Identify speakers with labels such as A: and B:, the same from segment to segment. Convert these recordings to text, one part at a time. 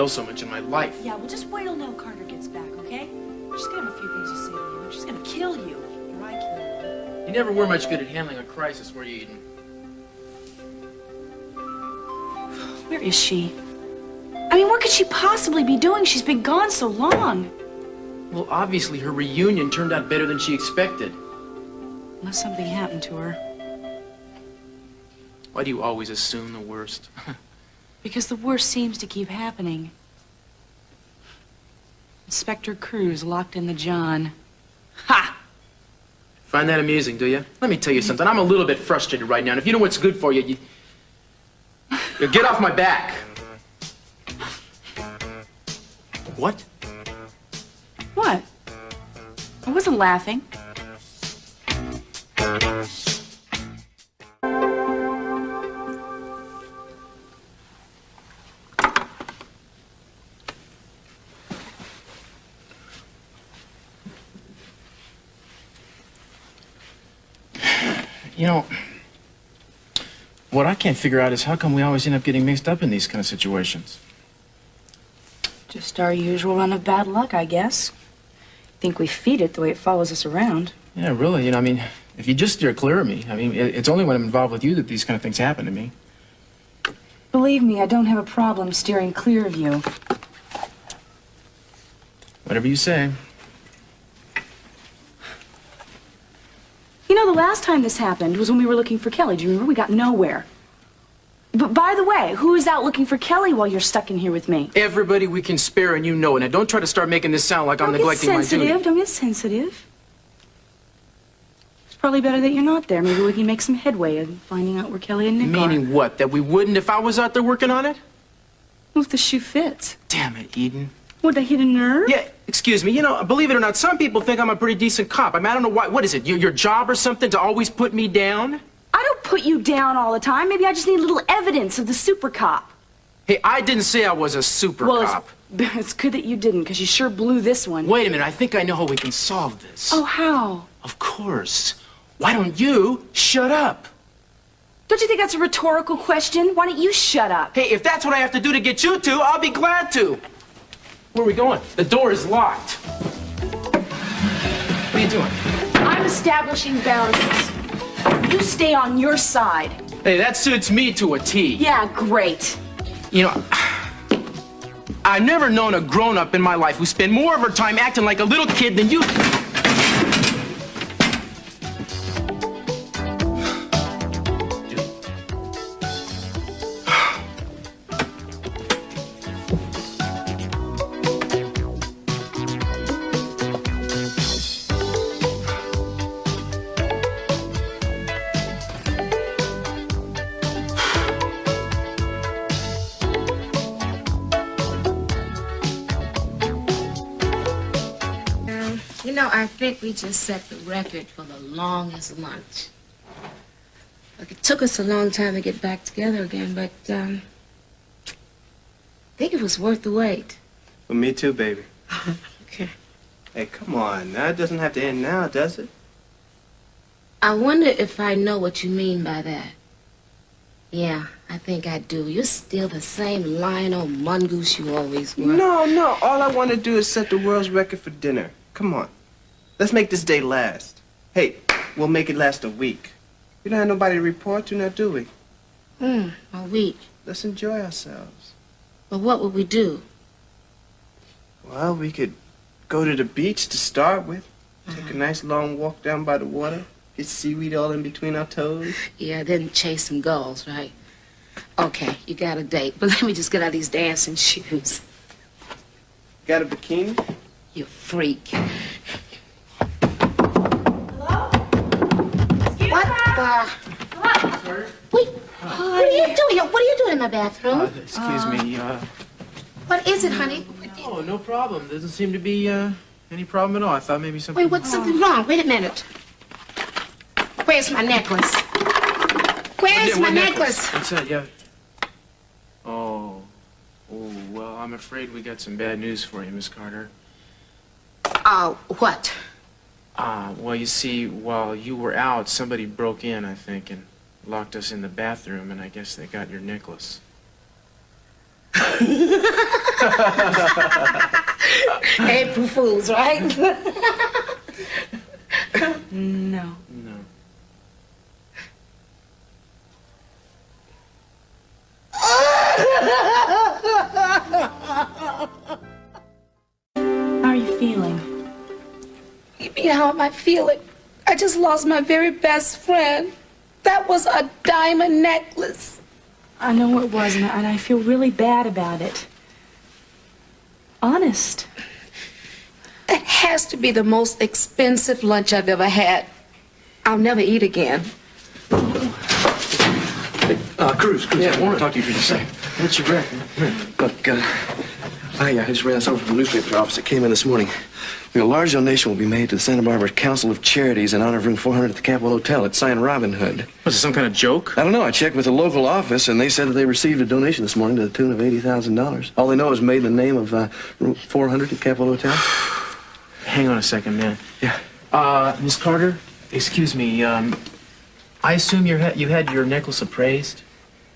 A: yell so much in my life.
B: Yeah, well, just wait till Nell Carter gets back, okay? She's gonna have a few things to say to you, and she's gonna kill you. Or I kill you.
A: You never were much good at handling a crisis, were you, Eden?
B: Where is she? I mean, what could she possibly be doing? She's been gone so long.
A: Well, obviously her reunion turned out better than she expected.
B: Unless something happened to her.
A: Why do you always assume the worst?
B: Because the worst seems to keep happening. Inspector Cruz locked in the John. Ha!
A: Find that amusing, do you? Let me tell you something. I'm a little bit frustrated right now, and if you know what's good for you, you get off my back. What?
B: What? I wasn't laughing.
A: You know, what I can't figure out is how come we always end up getting mixed up in these kind of situations.
B: Just our usual run of bad luck, I guess. Think we feed it the way it follows us around.
A: Yeah, really. You know, I mean, if you just steer clear of me, I mean, it's only when I'm involved with you that these kind of things happen to me.
B: Believe me, I don't have a problem steering clear of you.
A: Whatever you say.
B: You know, the last time this happened was when we were looking for Kelly. Do you remember? We got nowhere. But by the way, who is out looking for Kelly while you're stuck in here with me?
A: Everybody we can spare, and you know it. Now, don't try to start making this sound like I'm neglecting my duty.
B: Don't get sensitive. It's probably better that you're not there. Maybe we can make some headway in finding out where Kelly and Nick are.
A: Meaning what? That we wouldn't if I was out there working on it?
B: Well, if the shoe fits.
A: Damn it, Eden.
B: Would they hit a nerve?
A: Yeah, excuse me. You know, believe it or not, some people think I'm a pretty decent cop. I mean, I don't know why. What is it? Your job or something to always put me down?
B: I don't put you down all the time. Maybe I just need a little evidence of the super cop.
A: Hey, I didn't say I was a super cop.
B: It's good that you didn't, because you sure blew this one.
A: Wait a minute. I think I know how we can solve this.
B: Oh, how?
A: Of course. Why don't you shut up?
B: Don't you think that's a rhetorical question? Why don't you shut up?
A: Hey, if that's what I have to do to get you to, I'll be glad to. Where are we going? The door is locked. What are you doing?
B: I'm establishing boundaries. You stay on your side.
A: Hey, that suits me to a T.
B: Yeah, great.
A: You know, I've never known a grown-up in my life who spent more of her time acting like a little kid than you.
C: You know, I think we just set the record for the longest lunch. Look, it took us a long time to get back together again, but I think it was worth the wait.
D: Well, me too, baby.
C: Okay.
D: Hey, come on. Now, it doesn't have to end now, does it?
C: I wonder if I know what you mean by that. Yeah, I think I do. You're still the same lying old mongoose you always were.
D: No. All I want to do is set the world's record for dinner. Come on. Let's make this day last. Hey, we'll make it last a week. We don't have nobody to report to now, do we?
C: A week.
D: Let's enjoy ourselves.
C: But what would we do?
D: Well, we could go to the beach to start with. Take a nice long walk down by the water. Get seaweed all in between our toes.
C: Yeah, then chase some gulls, right? Okay, you got a date, but let me just get out these dancing shoes.
D: Got a bikini?
C: You freak.
B: Hello?
C: What the? Wait, what are you doing? What are you doing in my bathroom?
A: Excuse me,
C: What is it, honey?
A: Oh, no problem. Doesn't seem to be, any problem at all. I thought maybe something...
C: Wait, what's something wrong? Wait a minute. Where's my necklace? Where's my necklace?
A: What's that? Yeah. Oh, well, I'm afraid we got some bad news for you, Miss Carter.
C: Oh, what?
A: Well, you see, while you were out, somebody broke in, I think, and locked us in the bathroom, and I guess they got your necklace.
C: April Fools, right?
B: No.
A: No.
B: How are you feeling?
C: You mean, how am I feeling? I just lost my very best friend. That was a diamond necklace.
B: I know it was, and I feel really bad about it. Honest.
C: That has to be the most expensive lunch I've ever had. I'll never eat again.
E: Cruz,
A: Yeah,
E: I want to talk to you for just a second.
A: What's your record?
E: Look, I just ran this over from the newspaper office that came in this morning. A large donation will be made to the Santa Barbara Council of Charities in honor of room 400 at the Capitol Hotel. It's signed Robin Hood.
A: Was it some kind of joke?
E: I don't know. I checked with the local office, and they said that they received a donation this morning to the tune of $80,000. All they know is made in the name of room 400 at the Capitol Hotel.
A: Hang on a second, man.
E: Yeah.
A: Miss Carter, excuse me. I assume you had your necklace appraised?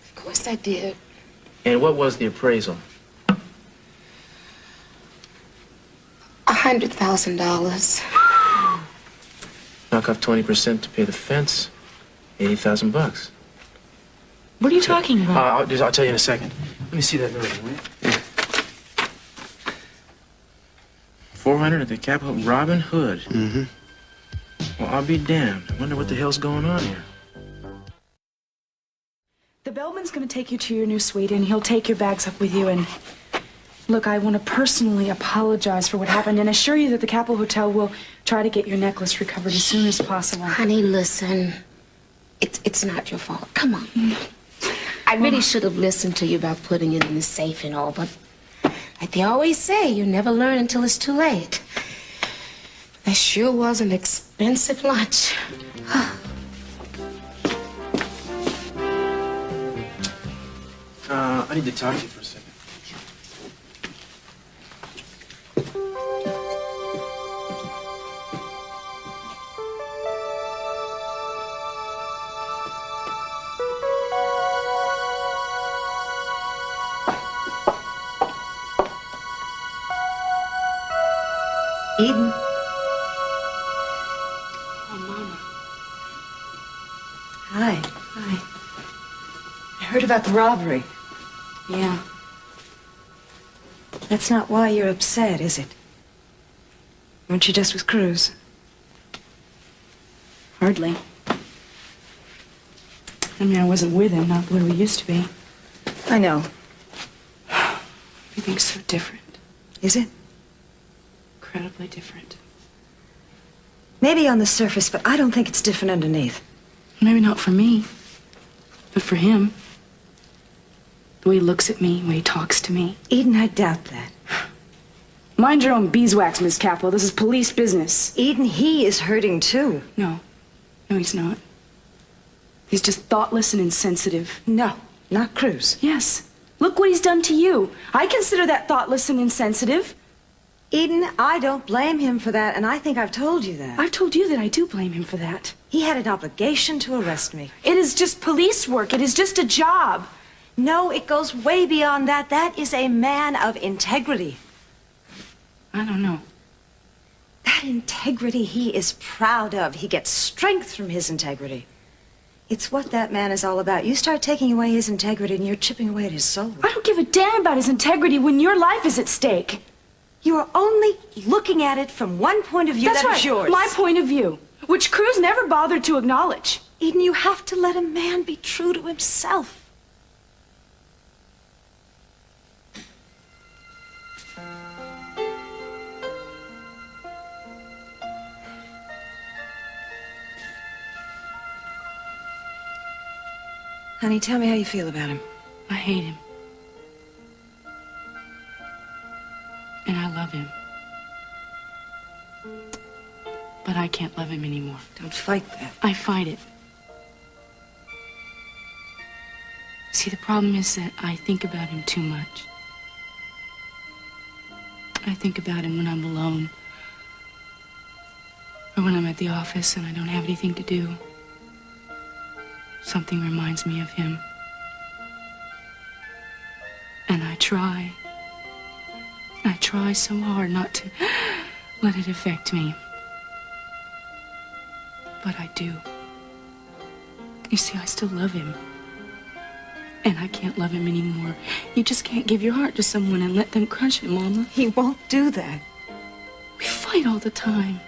C: Of course I did.
A: And what was the appraisal?
C: $100,000.
A: Knock off 20% to pay the fence. $80,000.
B: What are you talking about?
A: I'll tell you in a second. Let me see that note, will you? 400 at the Capitol. Robin Hood.
E: Mm-hmm.
A: Well, I'll be damned. I wonder what the hell's going on here.
B: The bellman's going to take you to your new suite, and he'll take your bags up with you. And look, I want to personally apologize for what happened and assure you that the Capitol Hotel will try to get your necklace recovered as soon as possible.
C: Honey, listen. It's not your fault. Come on. I really should have listened to you about putting it in the safe and all, but like they always say, you never learn until it's too late. That sure was an expensive lunch.
A: I need to talk to you for a second.
F: Eden,
B: Oh, Mama.
F: hi.
B: Hi.
F: I heard about the robbery.
B: Yeah.
F: That's not why you're upset, is it? Weren't you just with Cruz?
B: Hardly. I mean, I wasn't with him, not where we used to be.
F: I know.
B: Everything's so different.
F: Is it?
B: Incredibly different.
F: Maybe on the surface, but I don't think it's different underneath.
B: Maybe not for me, but for him. The way he looks at me, the way he talks to me.
F: Eden, I doubt that.
B: Mind your own beeswax, Miss Capel. This is police business.
F: Eden, he is hurting too.
B: No. No, he's not. He's just thoughtless and insensitive.
F: No, not Cruz.
B: Yes. Look what he's done to you. I consider that thoughtless and insensitive.
F: Eden, I don't blame him for that, and I think I've told you that.
B: I've told you that I do blame him for that.
F: He had an obligation to arrest me.
B: It is just police work. It is just a job.
F: No, it goes way beyond that. That is a man of integrity.
B: I don't know.
F: That integrity he is proud of. He gets strength from his integrity. It's what that man is all about. You start taking away his integrity and you're chipping away at his soul.
B: I don't give a damn about his integrity when your life is at stake.
F: You are only looking at it from one point of view.
B: That's
F: that
B: right.
F: is yours.
B: My point of view, which Cruz never bothered to acknowledge.
F: Eden, you have to let a man be true to himself. Honey, tell me how you feel about him.
B: I hate him. And I love him. But I can't love him anymore.
F: Don't fight that.
B: I fight it. See, the problem is that I think about him too much. I think about him when I'm alone. Or when I'm at the office and I don't have anything to do. Something reminds me of him. And I try. I try so hard not to let it affect me. But I do. You see, I still love him. And I can't love him anymore. You just can't give your heart to someone and let them crush it, Mama.
F: He won't do that.
B: We fight all the time.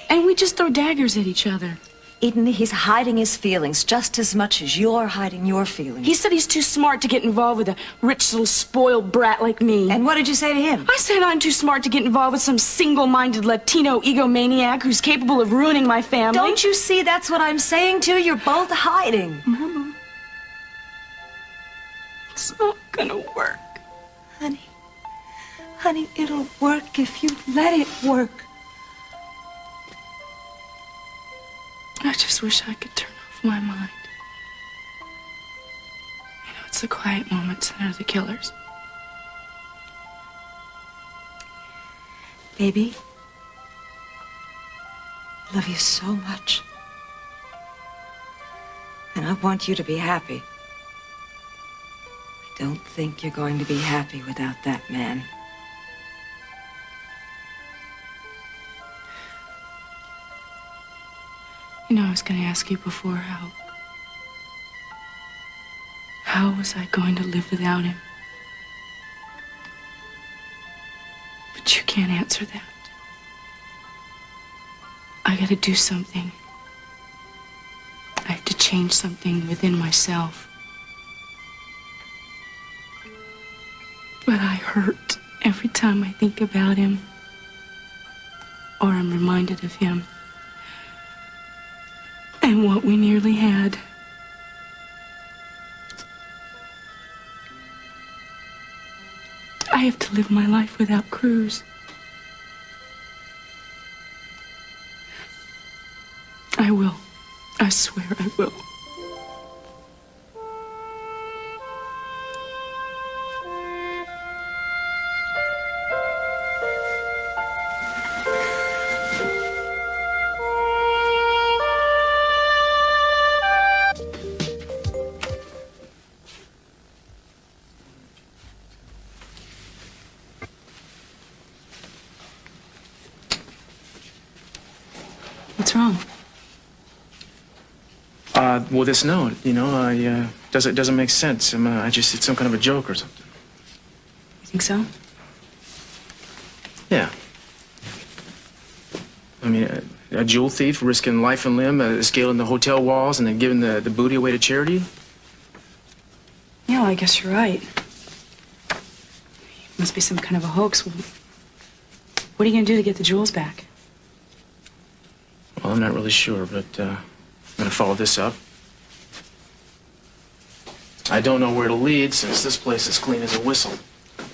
B: And we just throw daggers at each other.
F: Eden, he's hiding his feelings just as much as you're hiding your feelings.
B: He said he's too smart to get involved with a rich little spoiled brat like me.
F: And what did you say to him?
B: I said I'm too smart to get involved with some single-minded Latino egomaniac who's capable of ruining my family.
F: Don't you see that's what I'm saying to you? You're both hiding.
B: Mama, it's not gonna work.
F: Honey, it'll work if you let it work.
B: I just wish I could turn off my mind. You know, it's the quiet moments that are the killers.
F: Baby, I love you so much. And I want you to be happy. I don't think you're going to be happy without that man.
B: You know, I was going to ask you before, how was I going to live without him? But you can't answer that. I got to do something. I have to change something within myself. But I hurt every time I think about him, or I'm reminded of him. And what we nearly had. I have to live my life without Cruz. I will. I swear I will. What's wrong?
A: Well, this note, you know, doesn't make sense. It's some kind of a joke or something.
B: You think so?
A: Yeah. I mean, a jewel thief risking life and limb, scaling the hotel walls and then giving the booty away to charity?
B: Yeah, I guess you're right. Must be some kind of a hoax. What are you gonna do to get the jewels back?
A: Well, I'm not really sure, but I'm gonna follow this up. I don't know where it'll lead since this place is clean as a whistle. I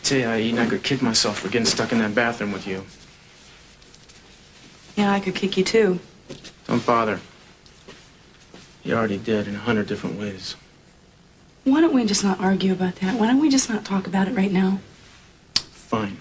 A: tell you, Eden, I could kick myself for getting stuck in that bathroom with you.
B: Yeah, I could kick you too.
A: Don't bother. You already did in 100 different ways.
B: Why don't we just not argue about that? Why don't we just not talk about it right now?
A: Fine.